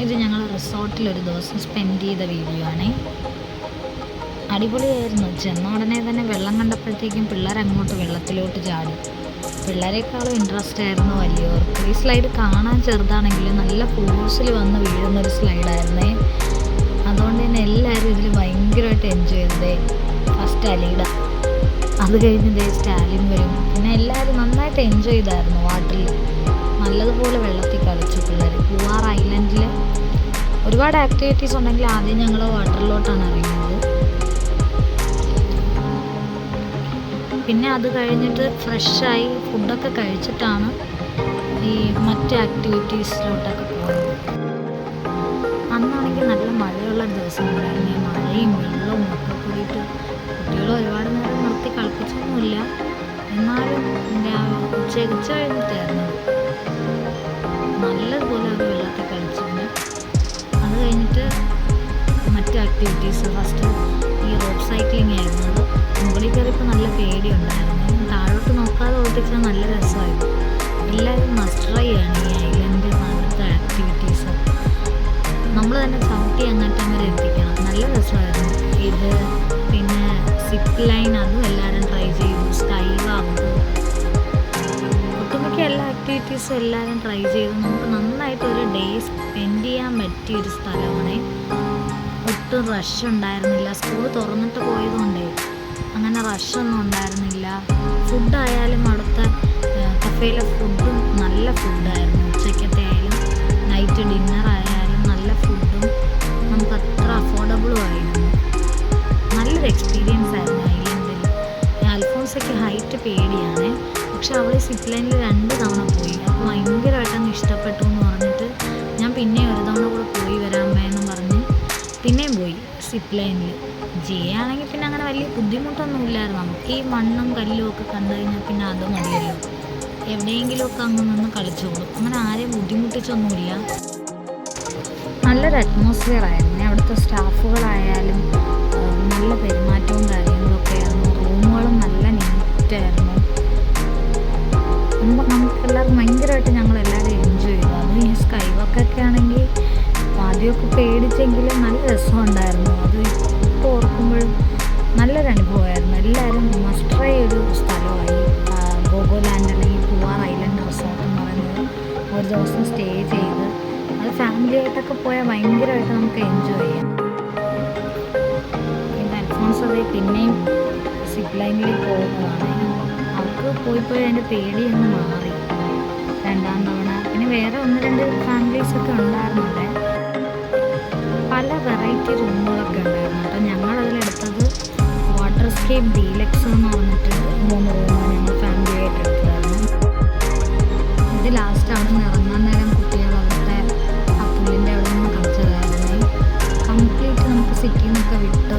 ഇത് ഞങ്ങൾ റിസോർട്ടിലൊരു ദിവസം സ്പെൻഡ് ചെയ്ത വീഡിയോ ആണ്. അടിപൊളിയായിരുന്നു. ചെന്ന ഉടനെ തന്നെ വെള്ളം കണ്ടപ്പോഴത്തേക്കും പിള്ളേർ അങ്ങോട്ട് വെള്ളത്തിലോട്ട് ചാടി. പിള്ളേരെക്കാളും ഇൻട്രസ്റ്റ് ആയിരുന്നു വലിയവർക്ക്. ഈ സ്ലൈഡ് കാണാൻ ചെറുതാണെങ്കിലും നല്ല ഫോഴ്സിൽ വന്ന് വീഴുന്നൊരു സ്ലൈഡായിരുന്നേ. അതുകൊണ്ട് തന്നെ എല്ലാവരും ഇതിൽ ഭയങ്കരമായിട്ട് എൻജോയ് ചെയ്തതേ. ഫസ്റ്റ് അലീഡ, അത് കഴിഞ്ഞ് സ്റ്റാലിൻ വരും. പിന്നെ എല്ലാവരും നന്നായിട്ട് എൻജോയ് ചെയ്തായിരുന്നു. വാട്ടറിൽ നല്ലതുപോലെ വെള്ളത്തിൽ കളിച്ചു പിള്ളേർ. പൂവാർ ഐലൻഡിൽ ഒരുപാട് ആക്ടിവിറ്റീസ് ഉണ്ടെങ്കിൽ ആദ്യം ഞങ്ങൾ വാട്ടറിലോട്ടാണ് ഇറങ്ങിയത്. പിന്നെ അത് കഴിഞ്ഞിട്ട് ഫ്രഷായി ഫുഡൊക്കെ കഴിച്ചിട്ടാണ് ഈ മറ്റ് ആക്ടിവിറ്റീസിലോട്ടൊക്കെ പോയത്. അന്നാണെങ്കിൽ നല്ല മഴയുള്ള ദിവസം ഉണ്ടായിരുന്നു. മഴയും വെള്ളവും ഒക്കെ കൂടിയിട്ട് കുട്ടികൾ ഒരുപാട് നേരം നിർത്തി കളിപ്പിച്ചൊന്നുമില്ല. എന്നാലും ഉച്ച കഴിഞ്ഞിട്ടായിരുന്നു നല്ലതുപോലെ അവർ വെള്ളത്തിൽ കളിച്ചിട്ടുണ്ട്. അത് കഴിഞ്ഞിട്ട് മറ്റ് ആക്ടിവിറ്റീസ് ഫസ്റ്റ് ഈ റോപ്പ് സൈക്ലിംഗ് ആയിരുന്നു. മുകളിൽ കയറിയപ്പോൾ നല്ല പേടിയുണ്ടായിരുന്നു. താഴോട്ട് നോക്കാതെ ഓടിച്ചാൽ നല്ല രസമായിരുന്നു. എല്ലാവരും മസ്റ്റ് ട്രൈ ആണ് ഈ ഐലൻഡിൽ അവിടുത്തെ ആക്ടിവിറ്റീസ്. നമ്മൾ തന്നെ ചവിട്ടി അങ്ങോട്ടും വരെ എത്തിക്കണം. നല്ല രസമായിരുന്നു ഇത്. പിന്നെ സിപ്പ് ലൈൻ, അതും എല്ലാവരും ട്രൈ ചെയ്തു. സ്കൈ വാക്ക്, ഒട്ടുമിക്ക എല്ലാ ആക്ടിവിറ്റീസും എല്ലാവരും ട്രൈ ചെയ്തു. നമുക്ക് നന്നായിട്ട് ഒരു ഡേ സ്പെൻഡ് ചെയ്യാൻ പറ്റിയൊരു സ്ഥലമാണ്. ഒട്ടും റഷ് ഉണ്ടായിരുന്നില്ല. സ്കൂൾ തുറന്നിട്ട് പോയതുകൊണ്ടേ അങ്ങനെ റഷൊന്നും ഉണ്ടായിരുന്നില്ല. ഫുഡായാലും അവിടുത്തെ കഫേയിലെ ഫുഡും നല്ല ഫുഡായിരുന്നു. ഉച്ചയ്ക്കത്തെ ആയാലും നൈറ്റ് ഡിന്നർ ആയാലും നല്ല ഫുഡും നമുക്ക് അത്ര അഫോർഡബിളും ആയിരുന്നു. നല്ലൊരു എക്സ്പീരിയൻസ് ആയിരുന്നു ഐലൻഡിൽ. അൽഫോൺസയ്ക്ക് ഹൈറ്റ് പേടിയാണ്. പക്ഷെ അവൾ സിപ്പ് ലൈനിൽ 2 തവണ പോയി. അപ്പോൾ ഭയങ്കരമായിട്ടൊന്ന് ഇഷ്ടപ്പെട്ടു എന്ന് പറഞ്ഞിട്ട് ഞാൻ പിന്നെ ഒരു തവണ കൂടെ പോയി വരാമെന്ന് പറഞ്ഞ് പിന്നെയും പോയി സിപ്പ് ലൈനിൽ. ആണെങ്കിൽ പിന്നെ അങ്ങനെ വലിയ ബുദ്ധിമുട്ടൊന്നും ഇല്ലായിരുന്നു. നമുക്ക് ഈ മണ്ണും കല്ലും ഒക്കെ കണ്ടു കഴിഞ്ഞാൽ പിന്നെ അത് മതിയല്ലോ. എവിടെയെങ്കിലുമൊക്കെ അങ്ങ് നിന്ന് കളിച്ചോളും. അങ്ങനെ ആരെയും ബുദ്ധിമുട്ടിച്ചൊന്നുമില്ല. നല്ലൊരു അറ്റ്മോസ്ഫിയർ ആയിരുന്നു. അവിടുത്തെ സ്റ്റാഫുകളായാലും നല്ല പെരുമാറ്റവും കാര്യങ്ങളൊക്കെ ആയിരുന്നു. റൂമുകളും നല്ല നീറ്റായിരുന്നു. നമുക്കെല്ലാവർക്കും ഭയങ്കരമായിട്ട് ഞങ്ങളെല്ലാവരും എൻജോയ് ചെയ്തു. അത് ഈ സ്കൈ വാക്കൊക്കെ ആണെങ്കിൽ ആദ്യമൊക്കെ പേടിച്ചെങ്കിലും നല്ല രസമുണ്ടായിരുന്നു. അത് ഇപ്പോൾ ഓർക്കുമ്പോഴും നല്ലൊരു അനുഭവമായിരുന്നു. എല്ലാവരും മസ്റ്റ് ട്രൈ ഒരു സ്ഥലമായി ഗോഗോലാൻഡ് അല്ലെങ്കിൽ പൂവാർ ഐലൻഡ് റിസോർട്ട് എന്ന് പറയുന്നത്. ഒരു ദിവസം സ്റ്റേ ചെയ്ത് അത് ഫാമിലിയായിട്ടൊക്കെ പോയാൽ ഭയങ്കരമായിട്ട് നമുക്ക് എൻജോയ് ചെയ്യാം. പിന്നെ അൽഫോൺസ് അത് പിന്നെയും സിപ്പ് ലൈനിൽ പോകുന്നതാണ്. അവർക്ക് പോയി അതിൻ്റെ പേടിയൊന്ന് മാറി 2ാം തവണ. പിന്നെ വേറെ 1-2 ഫാമിലീസൊക്കെ ഉണ്ടായിരുന്നുണ്ട്. പല വെറൈറ്റി റൂമുകളൊക്കെ ഉണ്ടായിരുന്നു കേട്ടോ. ഞങ്ങളതിലെടുത്തത് വാട്ടർ സ്കേപ്പ് ഡീലക്സ് എന്ന് പറഞ്ഞിട്ട് 3 റൂമാണ് ഞങ്ങൾ ഫാമിലിയായിട്ട് എടുത്തതായിരുന്നു. ഇത് ലാസ്റ്റ് അവിടെ നിന്ന് ഇറങ്ങാൻ നേരം കുട്ടികൾ അവിടുത്തെ ആ പുല്ലിൻ്റെ അവിടെ നിന്ന് കളിച്ചതായിരുന്നു. കംപ്ലീറ്റ് നമുക്ക് സിറ്റിയിൽ നിന്നൊക്കെ വിട്ട്